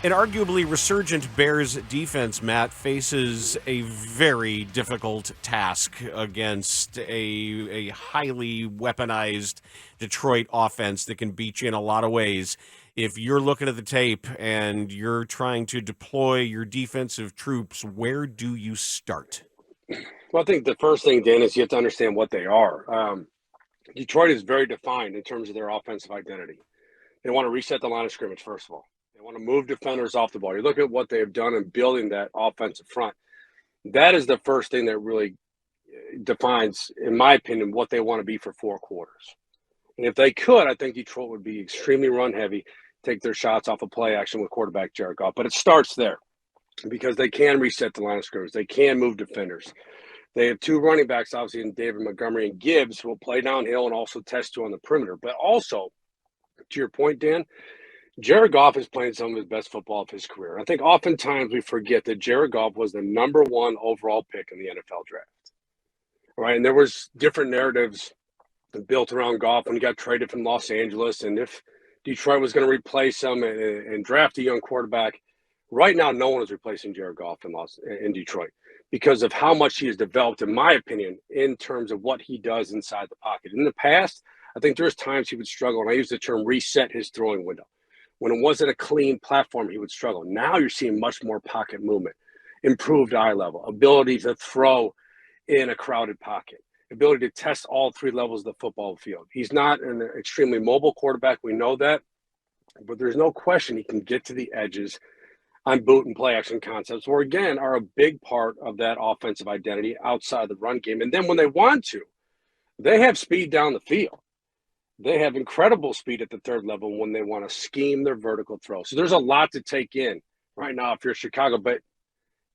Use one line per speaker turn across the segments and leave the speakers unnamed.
An arguably resurgent Bears defense, Matt, faces a very difficult task against a highly weaponized Detroit offense that can beat you in a lot of ways. If you're looking at the tape and you're trying to deploy your defensive troops, where do you start?
Well, I think the first thing, Dan, is you have to understand what they are. Detroit is very defined in terms of their offensive identity. They want to reset the line of scrimmage, first of all. They want to move defenders off the ball. You look at what they have done in building that offensive front. That is the first thing that really defines, in my opinion, what they want to be for 4 quarters. And if they could, I think Detroit would be extremely run-heavy, take their shots off of play action with quarterback Jared Goff. But it starts there because they can reset the line of scrimmage. They can move defenders. They have 2 running backs, obviously, in David Montgomery and Gibbs, who will play downhill and also test you on the perimeter. But also, to your point, Dan, Jared Goff is playing some of his best football of his career. I think oftentimes we forget that Jared Goff was the #1 overall pick in the NFL draft. Right? And there was different narratives built around Goff when he got traded from Los Angeles, and if Detroit was going to replace him and draft a young quarterback. Right now, no one is replacing Jared Goff in Detroit because of how much he has developed, in my opinion, in terms of what he does inside the pocket. In the past, I think there's times he would struggle, and I use the term reset his throwing window. When it wasn't a clean platform, he would struggle. Now you're seeing much more pocket movement, improved eye level, ability to throw in a crowded pocket, ability to test all 3 levels of the football field. He's not an extremely mobile quarterback. We know that. But there's no question he can get to the edges on boot and play action concepts, where, again, are a big part of that offensive identity outside the run game. And then when they want to, they have speed down the field. They have incredible speed at the 3rd level when they want to scheme their vertical throw. So there's a lot to take in right now if you're Chicago. But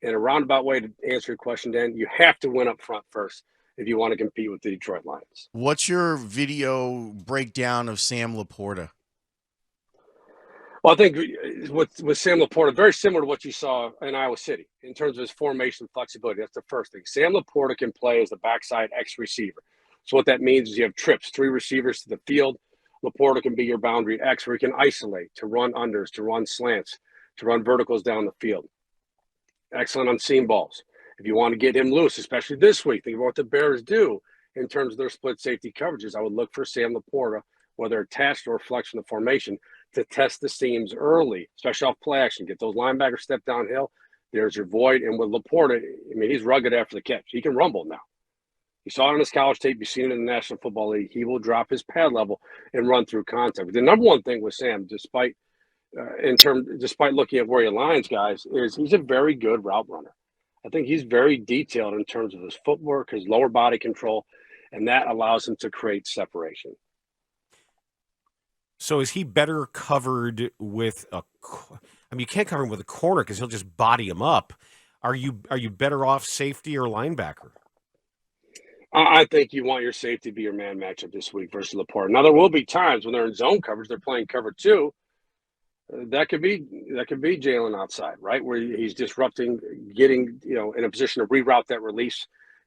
in a roundabout way to answer your question, Dan, you have to win up front first if you want to compete with the Detroit Lions.
What's your video breakdown of Sam Laporta?
Well, I think with Sam Laporta, very similar to what you saw in Iowa City in terms of his formation flexibility. That's the first thing. Sam Laporta can play as the backside X receiver. So what that means is you have trips, 3 receivers to the field. Laporta can be your boundary X, where he can isolate, to run unders, to run slants, to run verticals down the field. Excellent on seam balls. If you want to get him loose, especially this week, think about what the Bears do in terms of their split safety coverages. I would look for Sam Laporta, whether attached or flex from the formation, to test the seams early, especially off play action. Get those linebackers step downhill. There's your void. And with Laporta, I mean, he's rugged after the catch. He can rumble now. You saw it on his college tape. You've seen it in the National Football League. He will drop his pad level and run through contact. But the number one thing with Sam, despite looking at where he aligns guys, is he's a very good route runner. I think he's very detailed in terms of his footwork, his lower body control, and that allows him to create separation.
So is he better covered with you can't cover him with a corner because he'll just body him up. Are you better off safety or linebacker?
I think you want your safety to be your man matchup this week versus Laporta. Now, there will be times when they're in zone coverage, they're playing cover 2. That could be Jalen outside, right, where he's disrupting, getting in a position to reroute that release,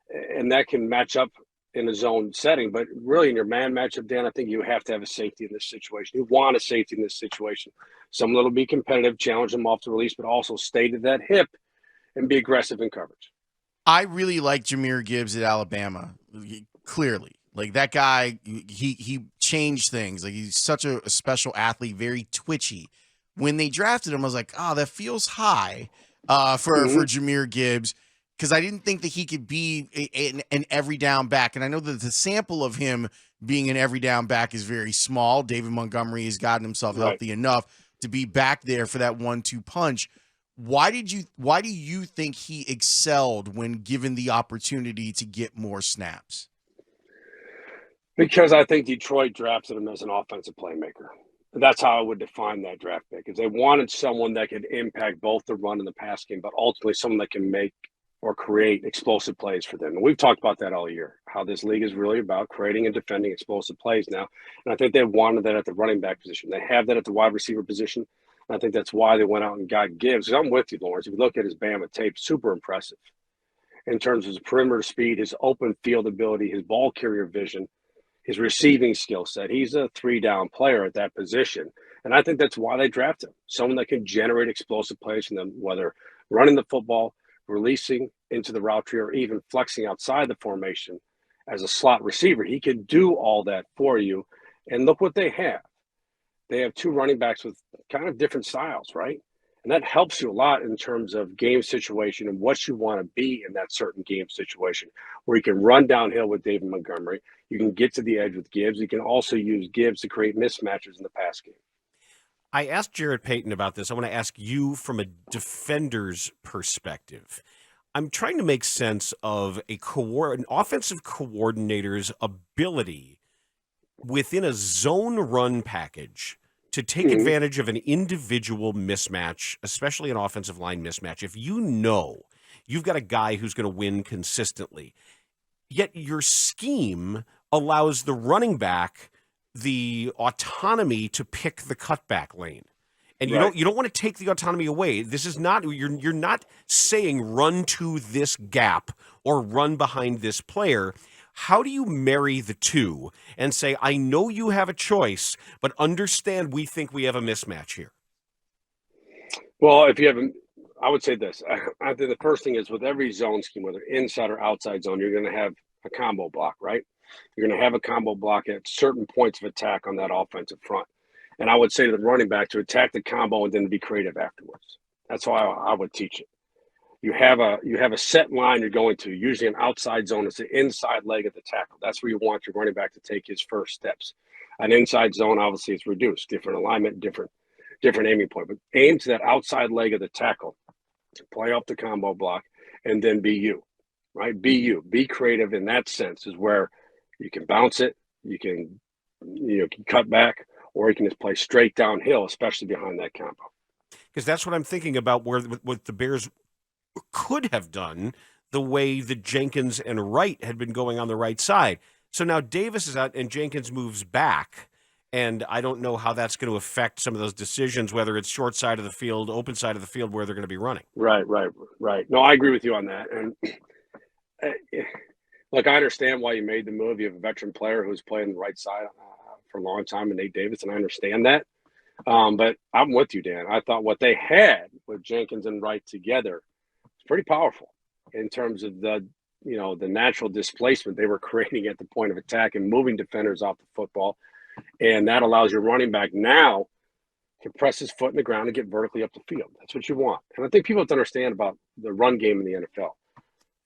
and that can match up in a zone setting. But really, in your man matchup, Dan, I think you have to have a safety in this situation. You want a safety in this situation. Someone that'll be competitive, challenge them off the release, but also stay to that hip and be aggressive in coverage.
I really like Jahmyr Gibbs at Alabama, clearly. Like, that guy, he changed things. Like, he's such a special athlete, very twitchy. When they drafted him, I was like, oh, that feels high for Jahmyr Gibbs, because I didn't think that he could be an every down back. And I know that the sample of him being an every down back is very small. David Montgomery has gotten himself healthy enough to be back there for that 1-2 punch. Why do you think he excelled when given the opportunity to get more snaps?
Because I think Detroit drafted him as an offensive playmaker. That's how I would define that draft pick, is they wanted someone that could impact both the run and the pass game, but ultimately someone that can make or create explosive plays for them. And we've talked about that all year, how this league is really about creating and defending explosive plays now. And I think they wanted that at the running back position. They have that at the wide receiver position. And I think that's why they went out and got Gibbs. I'm with you, Lawrence. If you look at his Bama tape, super impressive in terms of his perimeter speed, his open field ability, his ball carrier vision, his receiving skill set. He's a 3-down player at that position. And I think that's why they draft him. Someone that can generate explosive plays from them, whether running the football, releasing into the route tree, or even flexing outside the formation as a slot receiver. He can do all that for you. And look what they have. They have two running backs with kind of different styles, right? And that helps you a lot in terms of game situation and what you want to be in that certain game situation, where you can run downhill with David Montgomery. You can get to the edge with Gibbs. You can also use Gibbs to create mismatches in the pass game.
I asked Jared Payton about this. I want to ask you from a defender's perspective. I'm trying to make sense of an offensive coordinator's ability within a zone run package to take advantage of an individual mismatch, especially an offensive line mismatch. If you know you've got a guy who's going to win consistently, yet your scheme allows the running back the autonomy to pick the cutback lane. And you don't want to take the autonomy away. This is not you're not saying run to this gap or run behind this player. How do you marry the two and say, I know you have a choice, but understand we think we have a mismatch here?
Well, I would say this. I think the first thing is with every zone scheme, whether inside or outside zone, you're going to have a combo block, right? You're going to have a combo block at certain points of attack on that offensive front. And I would say to the running back to attack the combo and then be creative afterwards. That's how I would teach it. You have a set line you're going to, usually an outside zone. It's the inside leg of the tackle. That's where you want your running back to take his first steps. An inside zone, obviously, is reduced, different alignment, different aiming point. But aim to that outside leg of the tackle, play off the combo block, and then be you, right? Be you. Be creative in that sense is where you can bounce it, you can cut back, or you can just play straight downhill, especially behind that combo.
Because that's what I'm thinking about what the Bears could have done the way that Jenkins and Wright had been going on the right side. So now Davis is out and Jenkins moves back. And I don't know how that's going to affect some of those decisions, whether it's short side of the field, open side of the field, where they're going to be running.
Right. No, I agree with you on that. And look, I understand why you made the move. You have a veteran player who's playing the right side for a long time, and Nate Davis, and I understand that. But I'm with you, Dan. I thought what they had with Jenkins and Wright together was pretty powerful in terms of the natural displacement they were creating at the point of attack and moving defenders off the football. And that allows your running back now to press his foot in the ground and get vertically up the field. That's what you want. And I think people have to understand about the run game in the NFL.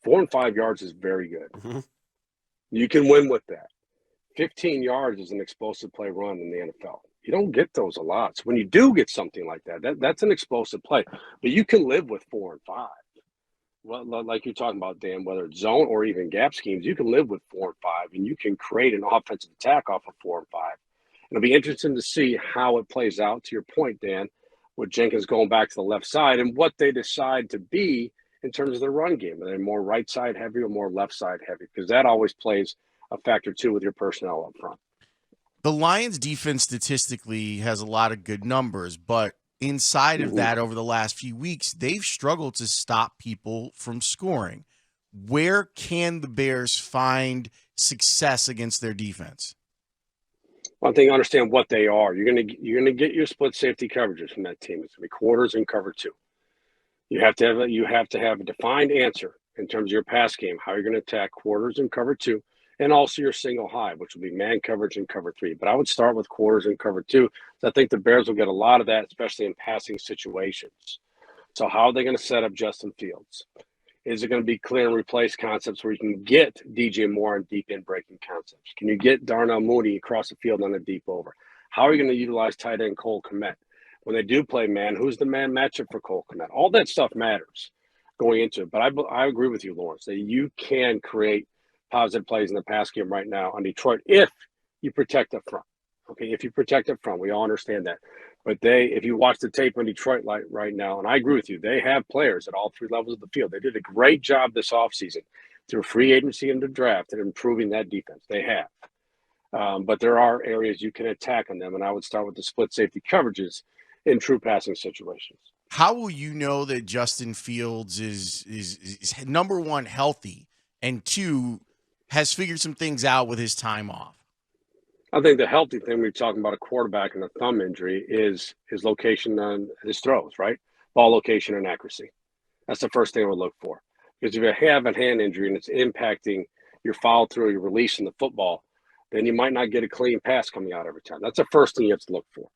4 and 5 yards is very good. Mm-hmm. You can win with that. 15 yards is an explosive play run in the NFL. You don't get those a lot. So when you do get something like that's an explosive play. But you can live with 4 and 5. Well, like you're talking about, Dan, whether it's zone or even gap schemes, you can live with 4 and 5, and you can create an offensive attack off of 4 and 5. It'll be interesting to see how it plays out, to your point, Dan, with Jenkins going back to the left side and what they decide to be in terms of their run game. Are they more right side heavy or more left side heavy? Because that always plays a factor, too, with your personnel up front.
The Lions defense statistically has a lot of good numbers, but inside of that, over the last few weeks, they've struggled to stop people from scoring. Where can the Bears find success against their defense?
One thing, understand what they are. You're gonna get your split safety coverages from that team. It's gonna be quarters and cover 2. You have to have a defined answer in terms of your pass game, how you're going to attack quarters and cover 2, and also your single high, which will be man coverage and cover 3. But I would start with quarters and cover 2. So I think the Bears will get a lot of that, especially in passing situations. So how are they going to set up Justin Fields? Is it going to be clear and replace concepts where you can get DJ Moore on deep in breaking concepts? Can you get Darnell Mooney across the field on a deep over? How are you going to utilize tight end Cole Kmet? When they do play man, who's the man matchup for Cole Kmet? All that stuff matters going into it. But I agree with you, Lawrence, that you can create positive plays in the pass game right now on Detroit if you protect up front. Okay, if you protect up front, we all understand that. But if you watch the tape on Detroit right now, and I agree with you, they have players at all 3 levels of the field. They did a great job this offseason through free agency and the draft at improving that defense. They have. But there are areas you can attack on them, and I would start with the split safety coverages in true passing situations.
How will you know that Justin Fields is number one, healthy, and 2, has figured some things out with his time off?
I think the healthy thing we're talking about a quarterback and a thumb injury is his location on his throws, right? Ball location and accuracy. That's the first thing I would look for. Because if you have a hand injury and it's impacting your follow through, your release in the football, then you might not get a clean pass coming out every time. That's the first thing you have to look for.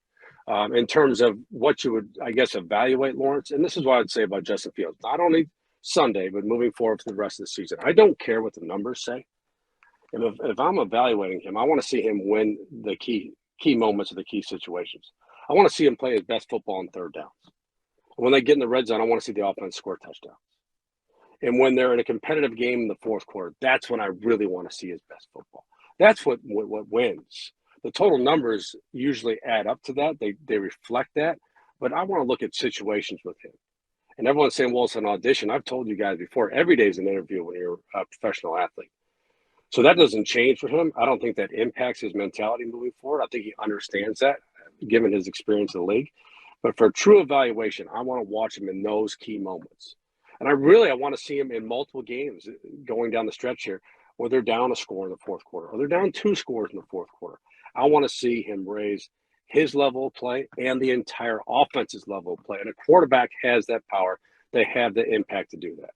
In terms of what you would, I guess, evaluate Lawrence, and this is what I'd say about Justin Fields, not only Sunday, but moving forward for the rest of the season. I don't care what the numbers say. If I'm evaluating him, I want to see him win the key moments of the key situations. I want to see him play his best football on third downs. When they get in the red zone, I want to see the offense score touchdowns. And when they're in a competitive game in the fourth quarter, that's when I really want to see his best football. That's what wins. The total numbers usually add up to that. They reflect that. But I want to look at situations with him. And everyone's saying, well, it's an audition. I've told you guys before, every day is an interview when you're a professional athlete. So that doesn't change for him. I don't think that impacts his mentality moving forward. I think he understands that, given his experience in the league. But for true evaluation, I want to watch him in those key moments. And I want to see him in multiple games going down the stretch here, where they're down a score in the fourth quarter, or they're down 2 scores in the fourth quarter. I want to see him raise his level of play and the entire offense's level of play. And a quarterback has that power. They have the impact to do that.